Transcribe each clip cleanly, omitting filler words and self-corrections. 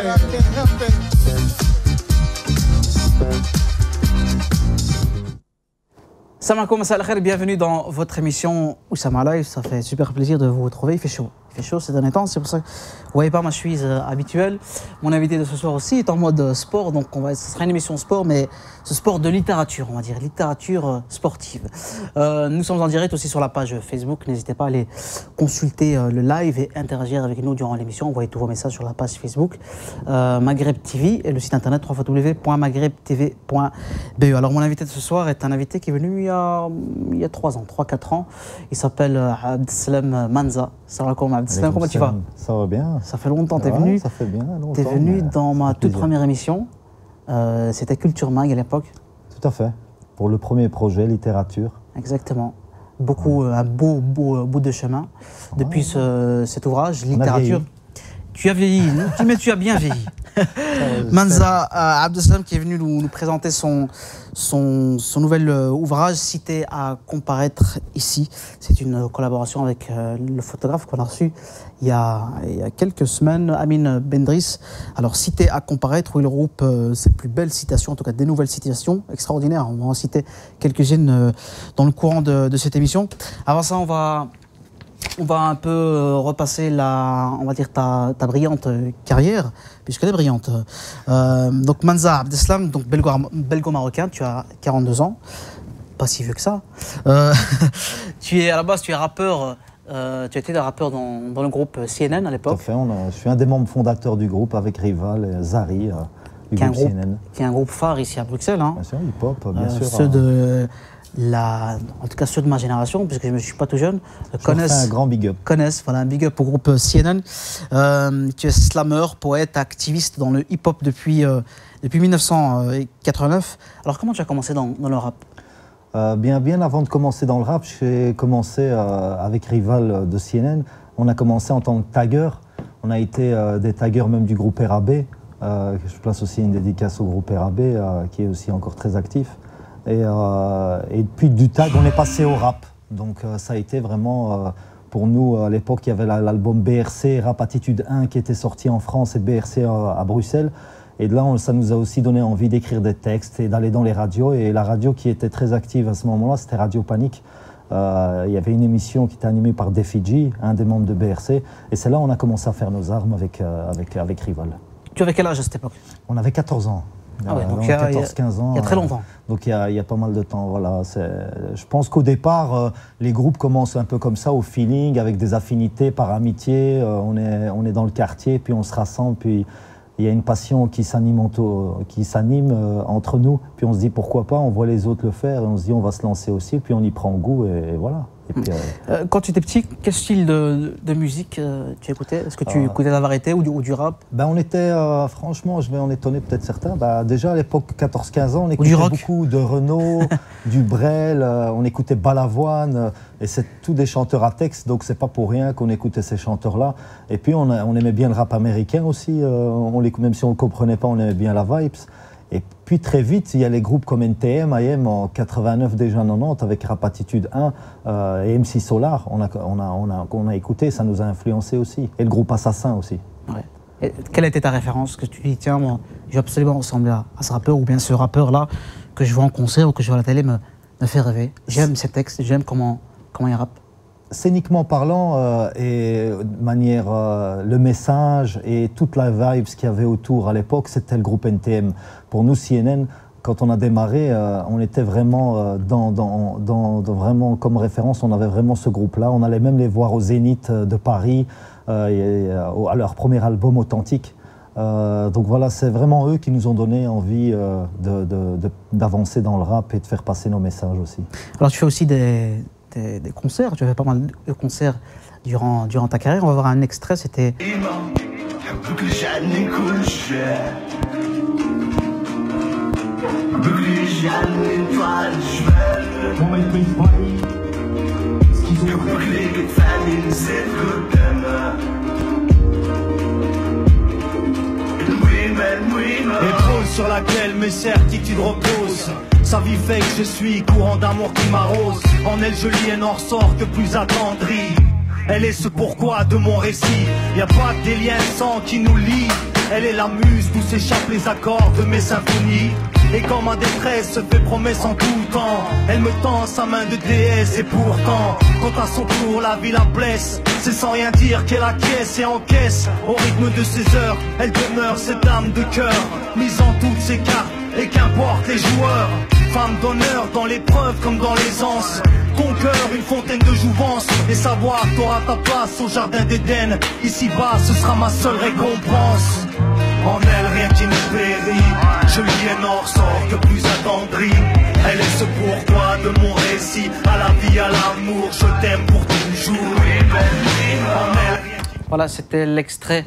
Salam alaikum, salam alaikum, bienvenue dans votre émission Oussama Live. Ça fait super plaisir de vous retrouver. Il fait chaud ces derniers temps, c'est pour ça que vous voyez pas ma chemise habituelle. Mon invité de ce soir aussi est en mode sport, donc ce sera une émission sport, mais ce sport de littérature, on va dire, littérature sportive. Nous sommes en direct aussi sur la page Facebook, n'hésitez pas à aller consulter le live et interagir avec nous durant l'émission. Envoyez tous vos messages sur la page Facebook Maghreb TV et le site internet www.maghrebtv.be. Alors mon invité de ce soir est un invité qui est venu il y a 3-4 ans. Il s'appelle Abdeslam Manza. Salam alaikum Abdeslam, comment tu vas? Ça va bien. Ça fait longtemps, t'es venu. Ça fait bien longtemps. T'es venu dans ma toute première émission. C'était Culture Mag à l'époque. Tout à fait. Pour le premier projet, littérature. Exactement. Un beau bout de chemin. Depuis cet ouvrage, littérature. Tu as vieilli, mais tu as bien vieilli. Manza Abdeslam qui est venu nous présenter son nouvel ouvrage Cité à comparaître ici. C'est une collaboration avec le photographe qu'on a reçu il y a quelques semaines, Amin Bendris. Alors Cité à comparaître, où il regroupe ses plus belles citations, en tout cas des nouvelles citations extraordinaires. On va en citer quelques-unes dans le courant de cette émission. Avant ça, on va un peu repasser ta brillante carrière, puisqu'elle est brillante. Donc Manza Abdeslam, donc belgo-marocain, tu as 42 ans, pas si vieux que ça. À la base, tu es rappeur, tu as été rappeur dans le groupe CNN à l'époque. Tout à fait, je suis un des membres fondateurs du groupe avec Rival et Zari, du groupe CNN. Qui est un groupe phare ici à Bruxelles. Hein. Bien sûr, hip-hop, bien sûr. En tout cas ceux de ma génération, puisque je ne suis pas tout jeune, connaissent un grand big up. Voilà, un big up au groupe CNN. Tu es slammer, poète, activiste dans le hip-hop depuis 1989. Alors comment tu as commencé dans le rap? Bien avant de commencer dans le rap, j'ai commencé avec Rival de CNN. On a commencé en tant que tagger. On a été des taggers même du groupe RAB. Je place aussi une dédicace au groupe RAB qui est aussi encore très actif. Et puis du tag, on est passé au rap. Donc ça a été vraiment, pour nous, à l'époque, il y avait l'album BRC, Rap Attitude 1, qui était sorti en France et BRC à Bruxelles. Et de là, ça nous a aussi donné envie d'écrire des textes et d'aller dans les radios. Et la radio qui était très active à ce moment-là, c'était Radio Panique. Il y avait une émission qui était animée par Defiji, un des membres de BRC. Et c'est là où on a commencé à faire nos armes avec Rival. Tu avais quel âge à cette époque? On avait 14 ans. Ah ouais, donc 14-15 ans. Il y a très longtemps. Donc il y a pas mal de temps. Voilà. Je pense qu'au départ, les groupes commencent un peu comme ça, au feeling, avec des affinités, par amitié. On est dans le quartier, puis on se rassemble, puis il y a une passion qui s'anime entre nous. Puis on se dit pourquoi pas, on voit les autres le faire, et on se dit on va se lancer aussi, puis on y prend goût, et voilà. Et puis, quand tu étais petit, quel style de musique tu écoutais? Est-ce que tu écoutais de la variété ou du rap? On était, franchement, je vais en étonner peut-être certains. Déjà à l'époque, 14-15 ans, on écoutait beaucoup de Renaud, du Brel, on écoutait Balavoine, et c'est tous des chanteurs à texte, donc c'est pas pour rien qu'on écoutait ces chanteurs-là. Et puis on aimait bien le rap américain aussi, même si on ne comprenait pas, on aimait bien la vibes. Et puis très vite, il y a les groupes comme NTM, IM en 89, déjà 90, avec Rap Attitude 1 et MC Solar, on a écouté, ça nous a influencé aussi. Et le groupe Assassin aussi. Ouais. Et quelle était ta référence? Que tu dis, tiens, moi, je vais absolument ressembler à ce rappeur, ou bien ce rappeur-là que je vois en concert ou que je vois à la télé me fait rêver. J'aime ses textes, j'aime comment il rappe. Scéniquement parlant, et de manière, le message et toute la vibe qu'il y avait autour à l'époque, c'était le groupe NTM. Pour nous, CNN, quand on a démarré, on était vraiment vraiment comme référence, on avait vraiment ce groupe-là. On allait même les voir au Zénith de Paris, à leur premier album Authentique. Donc voilà, c'est vraiment eux qui nous ont donné envie d'avancer dans le rap et de faire passer nos messages aussi. Alors tu fais aussi des concerts, tu as fait pas mal de concerts durant ta carrière. On va voir un extrait, c'était... Épaule sur laquelle mes certitudes reposent. Sa vie fait que je suis courant d'amour qui m'arrose. En elle je lis et n'en ressort que plus attendri. Elle est ce pourquoi de mon récit. Y a pas que des liens de sang qui nous lient. Elle est la muse d'où s'échappent les accords de mes symphonies. Et quand ma détresse se fait promesse en tout temps, elle me tend sa main de déesse. Et pourtant, quand à son tour la vie la blesse, c'est sans rien dire qu'elle acquiesce et encaisse. Au rythme de ses heures, elle demeure cette âme de cœur, mise en toutes ses cartes, et qu'importe les joueurs. Femme d'honneur dans l'épreuve comme dans l'aisance. Ton cœur une fontaine de jouvence, et savoir t'auras ta place au jardin d'Éden. Ici-bas ce sera ma seule récompense. En elle rien qui ne périt, je lui ai nord sort que plus attendri. Elle est ce pourquoi de mon récit, à la vie, à l'amour, je t'aime pour toujours. En elle, voilà, c'était l'extrait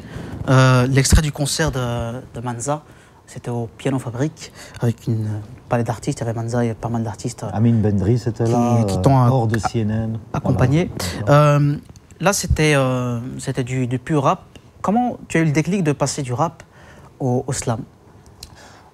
du concert de Manza. C'était au Piano Fabrique, avec une palette d'artistes. Il y avait Manza, il y avait pas mal d'artistes. Amine Bendris était là, qui t'ont hors de CNN. Accompagné. Voilà. Là, c'était du pur rap. Comment tu as eu le déclic de passer du rap au slam?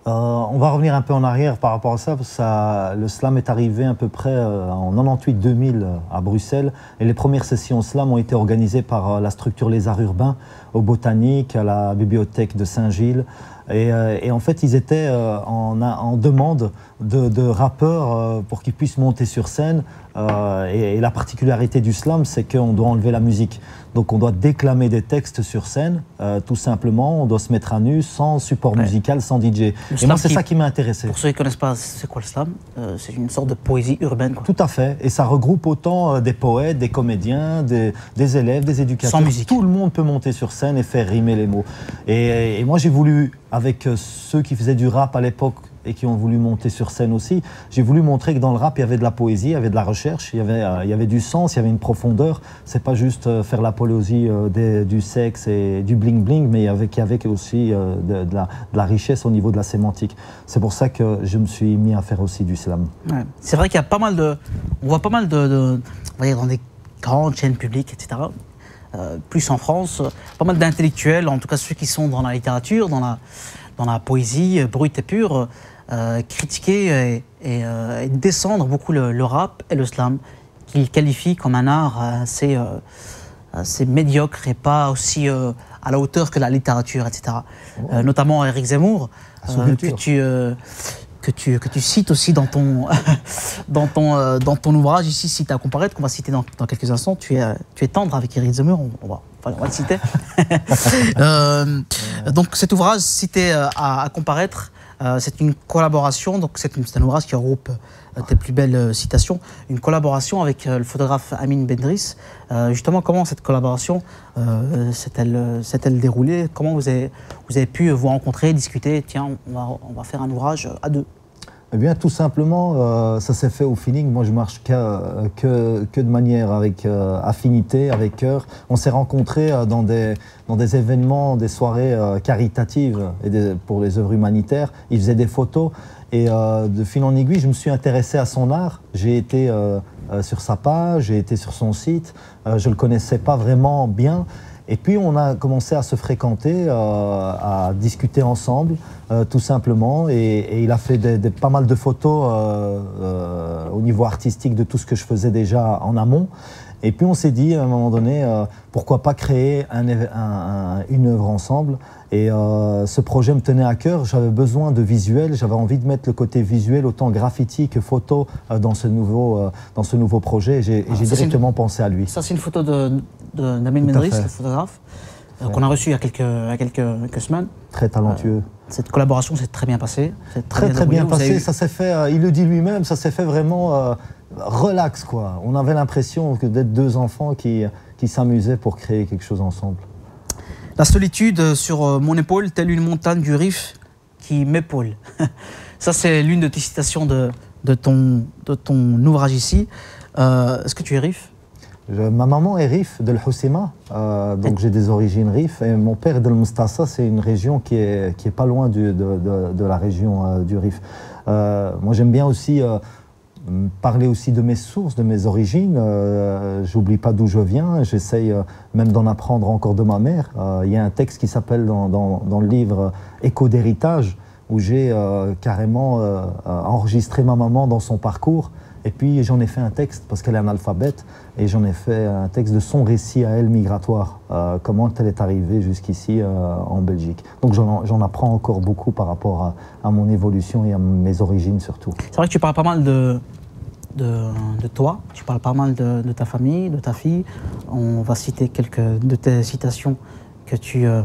On va revenir un peu en arrière par rapport à ça, parce que le slam est arrivé à peu près en 98-2000 à Bruxelles, et les premières sessions slam ont été organisées par la structure Les Arts Urbains, au Botanique, à la bibliothèque de Saint-Gilles. Et en fait, ils étaient en demande de rappeurs pour qu'ils puissent monter sur scène. Et la particularité du slam, c'est qu'on doit enlever la musique. Donc on doit déclamer des textes sur scène, tout simplement. On doit se mettre à nu, sans support musical, sans DJ. Et moi, c'est ça qui m'a intéressé. Pour ceux qui ne connaissent pas, c'est quoi le slam? C'est une sorte de poésie urbaine, quoi. Tout à fait. Et ça regroupe autant des poètes, des comédiens, des élèves, des éducateurs. Sans musique. Tout le monde peut monter sur scène et faire rimer les mots. Et moi, j'ai voulu, avec ceux qui faisaient du rap à l'époque et qui ont voulu monter sur scène aussi, j'ai voulu montrer que dans le rap, il y avait de la poésie, il y avait de la recherche, il y avait du sens, il y avait une profondeur. C'est pas juste faire l'apologie du sexe et du bling-bling, mais il y avait aussi de la richesse au niveau de la sémantique. C'est pour ça que je me suis mis à faire aussi du slam. Ouais. C'est vrai qu'il y a pas mal de... On voit pas mal on va dire dans des grandes chaînes publiques, etc., plus en France, pas mal d'intellectuels, en tout cas ceux qui sont dans la littérature, dans la poésie brute et pure, critiquer et descendre beaucoup le rap et le slam, qu'ils qualifient comme un art assez médiocre et pas aussi à la hauteur que la littérature, etc. Notamment Éric Zemmour, que tu cites aussi dans ton ouvrage ici, Cité à comparaître, qu'on va citer dans quelques instants. Tu es tendre avec Éric Zemmour, on va le citer. Donc cet ouvrage, Cité à comparaître, c'est une collaboration, donc c'est un ouvrage qui regroupe tes plus belles citations, une collaboration avec le photographe Amine Bendris. Justement, comment cette collaboration s'est-elle déroulée? Comment vous avez pu vous rencontrer, discuter? Tiens, on va faire un ouvrage à deux. Eh bien, tout simplement, ça s'est fait au feeling. Moi, je marche que de manière avec affinité, avec cœur. On s'est rencontrés dans des événements, des soirées caritatives pour les œuvres humanitaires. Il faisait des photos et de fil en aiguille, je me suis intéressé à son art. J'ai été sur sa page, j'ai été sur son site. Je ne le connaissais pas vraiment bien. Et puis on a commencé à se fréquenter, à discuter ensemble, tout simplement. Et il a fait pas mal de photos au niveau artistique de tout ce que je faisais déjà en amont. Et puis on s'est dit à un moment donné, pourquoi pas créer une œuvre ensemble. Et ce projet me tenait à cœur, j'avais besoin de visuel, j'avais envie de mettre le côté visuel, autant graffiti que photo dans ce nouveau projet. Et j'ai directement pensé à lui. Ça, c'est une photo d'Amine Bendris, le photographe, qu'on a reçu il y a quelques semaines. Très talentueux. Cette collaboration s'est très bien passée. Très bien passée, ça s'est fait, il le dit lui-même, ça s'est fait vraiment relax, quoi. On avait l'impression d'être deux enfants qui s'amusaient pour créer quelque chose ensemble. La solitude sur mon épaule, telle une montagne du Rif qui m'épaule. Ça, c'est l'une de tes citations de ton ouvrage ici. Est-ce que tu es Rif? Ma maman est Rif de l'Housseima, donc j'ai des origines Rif, et mon père est de l'Mustassa, c'est une région qui est pas loin de la région du Rif. Moi, j'aime bien aussi parler aussi de mes sources, de mes origines. J'oublie pas d'où je viens, j'essaye même d'en apprendre encore de ma mère. Il y a un texte qui s'appelle dans le livre Écho d'héritage, où j'ai carrément enregistré ma maman dans son parcours. Et puis j'en ai fait un texte, parce qu'elle est analphabète, et j'en ai fait un texte de son récit à elle migratoire, comment elle est arrivée jusqu'ici en Belgique. Donc j'en apprends encore beaucoup par rapport à mon évolution et à mes origines surtout. C'est vrai que tu parles pas mal de toi, tu parles pas mal de ta famille, de ta fille. On va citer quelques de tes citations que tu as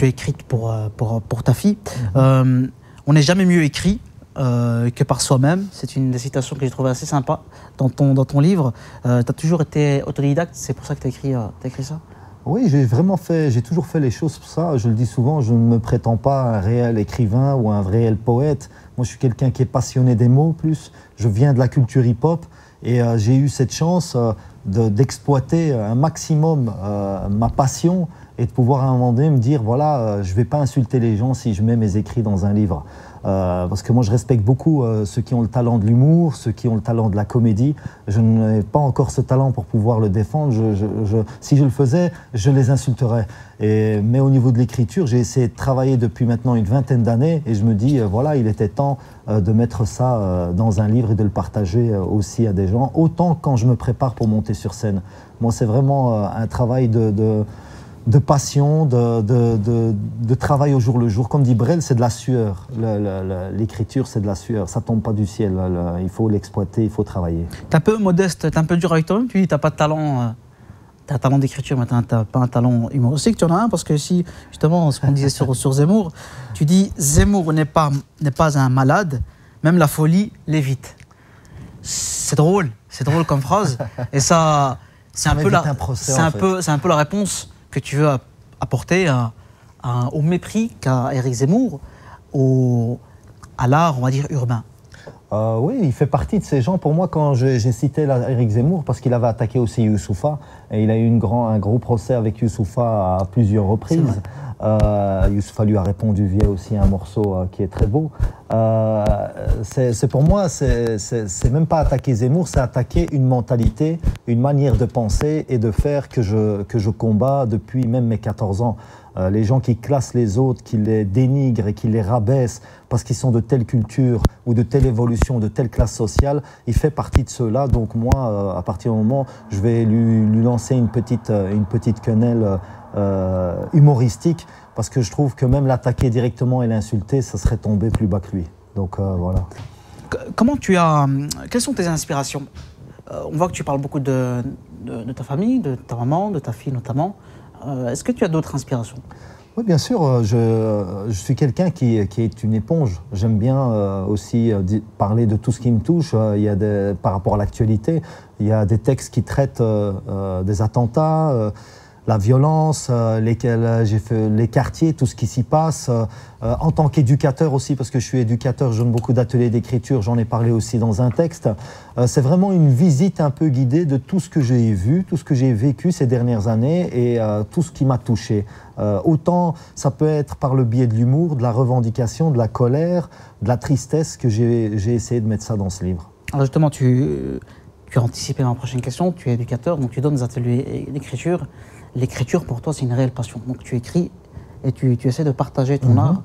écrites pour ta fille. On n'est jamais mieux écrit que par soi-même. C'est une des citations que j'ai trouvée assez sympa dans ton livre. Tu as toujours été autodidacte, c'est pour ça que tu as écrit ça? Oui, j'ai toujours fait les choses pour ça. Je le dis souvent, je ne me prétends pas un réel écrivain ou un réel poète. Moi, je suis quelqu'un qui est passionné des mots plus. Je viens de la culture hip-hop et j'ai eu cette chance d'exploiter un maximum ma passion et de pouvoir à un moment donné me dire, voilà, je ne vais pas insulter les gens si je mets mes écrits dans un livre. Parce que moi je respecte beaucoup ceux qui ont le talent de l'humour, ceux qui ont le talent de la comédie. Je n'ai pas encore ce talent pour pouvoir le défendre. Si je le faisais, je les insulterais. Mais au niveau de l'écriture, j'ai essayé de travailler depuis maintenant une vingtaine d'années et je me dis, voilà, il était temps de mettre ça dans un livre et de le partager aussi à des gens, autant quand je me prépare pour monter sur scène. Moi c'est vraiment un travail de passion, de travail au jour le jour. Comme dit Brel, c'est de la sueur. L'écriture, c'est de la sueur. Ça tombe pas du ciel. Il faut l'exploiter, il faut travailler. T'es un peu modeste, t'es un peu dur avec toi-même. Tu dis t'as pas de talent, t'as un talent d'écriture, mais t'as pas un talent humoristique. Tu en as un parce que si, justement, ce qu'on disait sur Zemmour, tu dis Zemmour n'est pas un malade, même la folie l'évite. C'est drôle comme phrase. Et ça, c'est un peu la réponse que tu veux apporter au mépris qu'a Éric Zemmour à l'art, on va dire, urbain. Oui, il fait partie de ces gens. Pour moi, quand j'ai cité Éric Zemmour, parce qu'il avait attaqué aussi Youssoupha, et il a eu un gros procès avec Youssoupha à plusieurs reprises. Youssoupha lui a répondu via aussi un morceau qui est très beau. Pour moi, c'est même pas attaquer Zemmour, c'est attaquer une mentalité, une manière de penser et de faire que je combats depuis même mes 14 ans. Les gens qui classent les autres, qui les dénigrent et qui les rabaissent parce qu'ils sont de telle culture ou de telle évolution, de telle classe sociale, il fait partie de ceux-là. Donc moi, à partir du moment, je vais lui lancer une petite quenelle humoristique, parce que je trouve que même l'attaquer directement et l'insulter, ça serait tomber plus bas que lui. Donc voilà. Quelles sont tes inspirations? On voit que tu parles beaucoup de ta famille, de ta maman, de ta fille notamment. Est-ce que tu as d'autres inspirations? Oui, bien sûr. Je suis quelqu'un qui est une éponge. J'aime bien aussi parler de tout ce qui me touche. Par rapport à l'actualité, il y a des textes qui traitent des attentats, la violence, les quartiers, tout ce qui s'y passe. En tant qu'éducateur aussi, parce que je suis éducateur, je donne beaucoup d'ateliers d'écriture, j'en ai parlé aussi dans un texte. C'est vraiment une visite un peu guidée de tout ce que j'ai vu, tout ce que j'ai vécu ces dernières années et tout ce qui m'a touché. Autant ça peut être par le biais de l'humour, de la revendication, de la colère, de la tristesse, que j'ai essayé de mettre ça dans ce livre. Alors justement, tu as anticipé ma prochaine question. Tu es éducateur, donc tu donnes des ateliers d'écriture. L'écriture, pour toi, c'est une réelle passion. Donc tu écris et tu essaies de partager ton art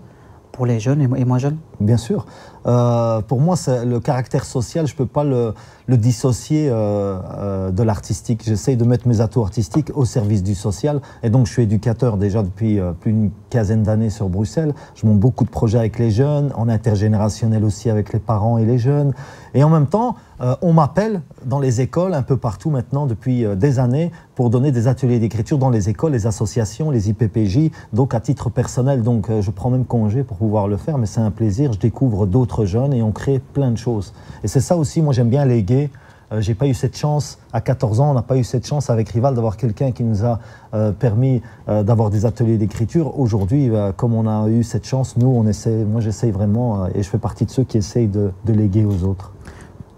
pour les jeunes et moi jeunes. Bien sûr. Pour moi, le caractère social, je ne peux pas le dissocier de l'artistique. J'essaye de mettre mes atouts artistiques au service du social. Et donc, je suis éducateur déjà depuis plus d'une quinzaine d'années sur Bruxelles. Je monte beaucoup de projets avec les jeunes, en intergénérationnel aussi avec les parents et les jeunes. Et en même temps, on m'appelle dans les écoles, un peu partout maintenant, depuis des années, pour donner des ateliers d'écriture dans les écoles, les associations, les IPPJ, donc à titre personnel. Donc, je prends même congé pour pouvoir le faire, mais c'est un plaisir. Je découvre d'autres jeunes et on crée plein de choses. Et c'est ça aussi, moi j'aime bien léguer. J'ai pas eu cette chance, à 14 ans, on n'a pas eu cette chance avec Rival d'avoir quelqu'un qui nous a permis d'avoir des ateliers d'écriture. Aujourd'hui, comme on a eu cette chance, moi j'essaye vraiment, et je fais partie de ceux qui essayent de léguer aux autres.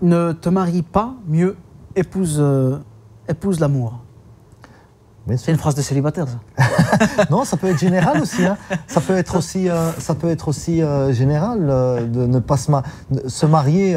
Ne te marie pas, mieux épouse l'amour. C'est une phrase de célibataire, ça. Non, ça peut être général aussi. Hein. Ça peut être aussi général de ne pas se marier.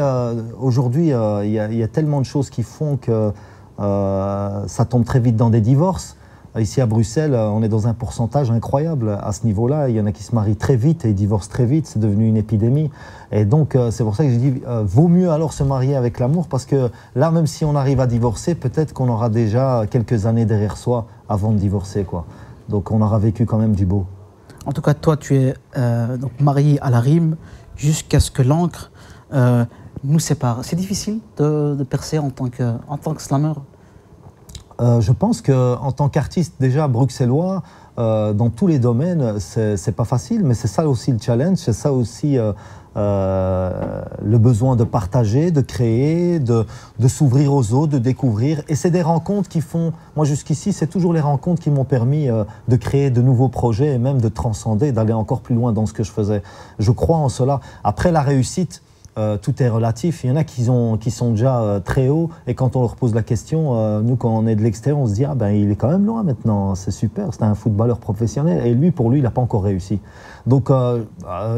Aujourd'hui, il y a tellement de choses qui font que ça tombe très vite dans des divorces. Ici à Bruxelles, on est dans un pourcentage incroyable à ce niveau-là. Il y en a qui se marient très vite et ils divorcent très vite. C'est devenu une épidémie. Et donc, c'est pour ça que je dis, vaut mieux alors se marier avec l'amour, parce que là, même si on arrive à divorcer, peut-être qu'on aura déjà quelques années derrière soi avant de divorcer, quoi. Donc, on aura vécu quand même du beau. En tout cas, toi, tu es donc marié à la rime jusqu'à ce que l'encre nous sépare. C'est difficile de percer en tant que slammer? Je pense qu'en tant qu'artiste déjà bruxellois, dans tous les domaines, c'est pas facile, mais c'est ça aussi le challenge, c'est ça aussi le besoin de partager, de créer, de s'ouvrir aux autres, de découvrir. Et c'est des rencontres qui font... Moi, jusqu'ici, c'est toujours les rencontres qui m'ont permis de créer de nouveaux projets et même de transcender, d'aller encore plus loin dans ce que je faisais. Je crois en cela. Après, la réussite... tout est relatif. Il y en a qui sont déjà très hauts et quand on leur pose la question, nous quand on est de l'extérieur, on se dit ah ben il est quand même loin maintenant, c'est super, c'est un footballeur professionnel et lui pour lui il n'a pas encore réussi. Donc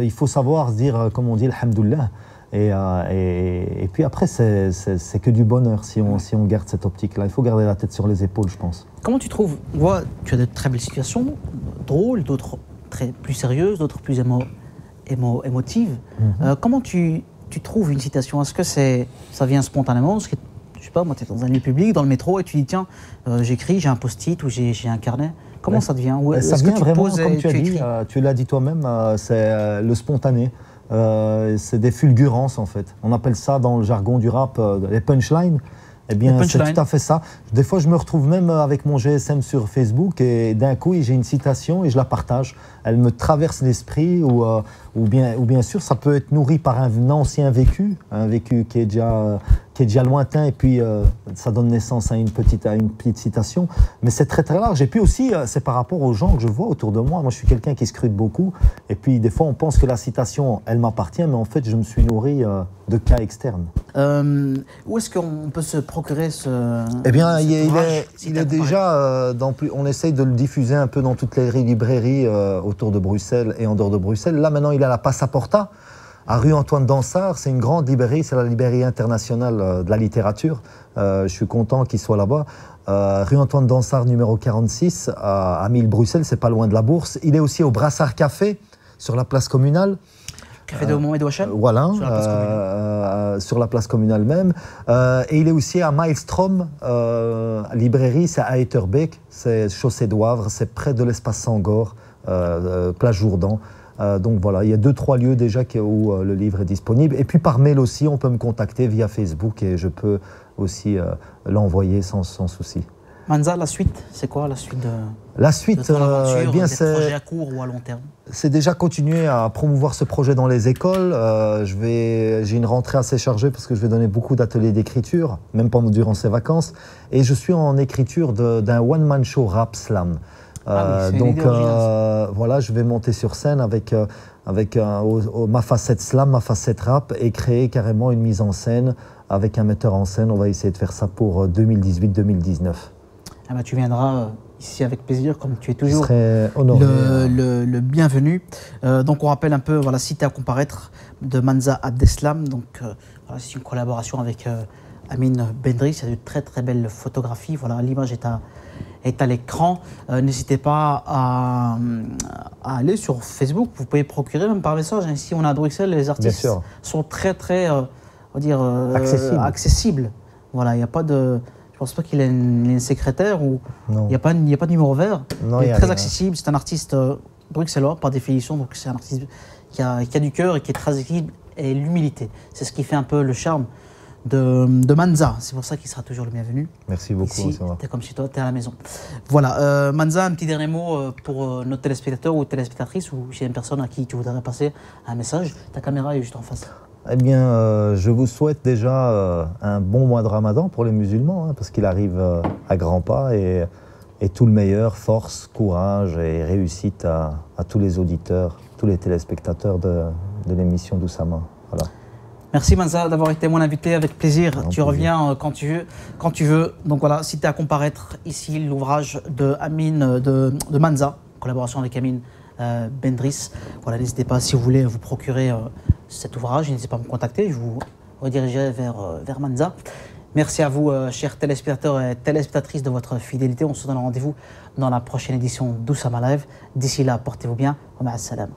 il faut savoir se dire comme on dit alhamdoulilah et puis après c'est que du bonheur si on garde cette optique là. Il faut garder la tête sur les épaules, je pense. Comment tu trouves, tu as de très belles situations, drôles, d'autres plus sérieuses, d'autres plus émotives. Comment tu trouves une citation? Est-ce que ça vient spontanément? Est-ce que, je sais pas, moi, tu es dans un lieu public, dans le métro, et tu dis, tiens, j'écris, j'ai un post-it ou j'ai un carnet. Comment ça devient? Ça vient vraiment, comme tu as dit, tu l'as dit toi-même, c'est le spontané. C'est des fulgurances, en fait. On appelle ça, dans le jargon du rap, les punchlines. Eh bien, c'est tout à fait ça. Des fois, je me retrouve même avec mon GSM sur Facebook et d'un coup, j'ai une citation et je la partage. Elle me traverse l'esprit ou bien sûr, ça peut être nourri par un ancien vécu, un vécu qui est déjà lointain et puis ça donne naissance à une petite citation. Mais c'est très très large. Et puis aussi, c'est par rapport aux gens que je vois autour de moi. Moi, je suis quelqu'un qui scrute beaucoup. Et puis, des fois, on pense que la citation, elle m'appartient, mais en fait, je me suis nourri de cas externes. Où est-ce qu'on peut se procurer ce... Eh bien, il est déjà on essaye de le diffuser un peu dans toutes les librairies autour de Bruxelles et en dehors de Bruxelles. Là, maintenant, il est à la Passaporta, à rue Antoine Dansart. C'est une grande librairie, c'est la librairie internationale de la littérature. Je suis content qu'il soit là-bas. Rue Antoine Dansart, numéro 46, à 1000 Bruxelles, c'est pas loin de la Bourse. Il est aussi au Brassard Café, sur la place communale. Café de Mohamed Ouacham. Voilà, sur la place communale même. Et il est aussi à Maelstrom, librairie, c'est à Etterbeek, c'est chaussée d'Ouavre, c'est près de l'espace Sangor, place Jourdan. Donc voilà, il y a 2-3 lieux déjà où le livre est disponible. Et puis par mail aussi, on peut me contacter via Facebook et je peux aussi l'envoyer sans souci. Manza, la suite, c'est quoi la suite de ton aventure, eh bien, des projets à court ou à long terme? C'est déjà continuer à promouvoir ce projet dans les écoles. J'ai une rentrée assez chargée parce que je vais donner beaucoup d'ateliers d'écriture, même durant ces vacances. Et je suis en écriture d'un one-man show rap slam. Donc voilà, je vais monter sur scène avec ma facette slam, ma facette rap et créer carrément une mise en scène avec un metteur en scène. On va essayer de faire ça pour 2018-2019. Ah bah, tu viendras ici avec plaisir, comme tu es toujours le bienvenu. Donc on rappelle un peu, voilà, Cité à comparaître de Manza Abdeslam. Donc voilà, c'est une collaboration avec Amine Bendris. Il y a de très très belles photographies. Voilà, l'image est à l'écran. N'hésitez pas à aller sur Facebook. Vous pouvez procurer même par message. Ici, on est à Bruxelles. Les artistes sont très très, on va dire, accessibles. Voilà, il n'y a pas de... Je ne pense pas qu'il ait une secrétaire ou il n'y a pas de numéro vert. Non, il est très accessible. C'est un artiste bruxellois par définition. Donc c'est un artiste qui a du cœur et qui est très accessible, et l'humilité. C'est ce qui fait un peu le charme de Manza. C'est pour ça qu'il sera toujours le bienvenu. Merci beaucoup. Ici, t'es comme chez toi, t'es à la maison. Voilà, Manza, un petit dernier mot pour nos téléspectateurs ou téléspectatrices, ou s'il y a une personne à qui tu voudrais passer un message. Ta caméra est juste en face. Eh bien, je vous souhaite déjà un bon mois de Ramadan pour les musulmans, parce qu'il arrive à grands pas, et tout le meilleur, force, courage et réussite à tous les auditeurs, tous les téléspectateurs de l'émission d'Oussama. Voilà. Merci Manza d'avoir été mon invité, avec plaisir. Tu reviens quand tu veux. Donc voilà, Cité à comparaître, ici l'ouvrage de Amine, de Manza, collaboration avec Amine Bendris. Voilà, n'hésitez pas, si vous voulez vous procurer cet ouvrage, n'hésitez pas à me contacter, je vous redirigerai vers Manza. Merci à vous, chers téléspectateurs et téléspectatrices, de votre fidélité. On se donne rendez-vous dans la prochaine édition d'Oussama Live. D'ici là, portez-vous bien. Wa ma'a salam.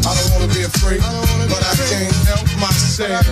I don't wanna be afraid, but I can't help myself.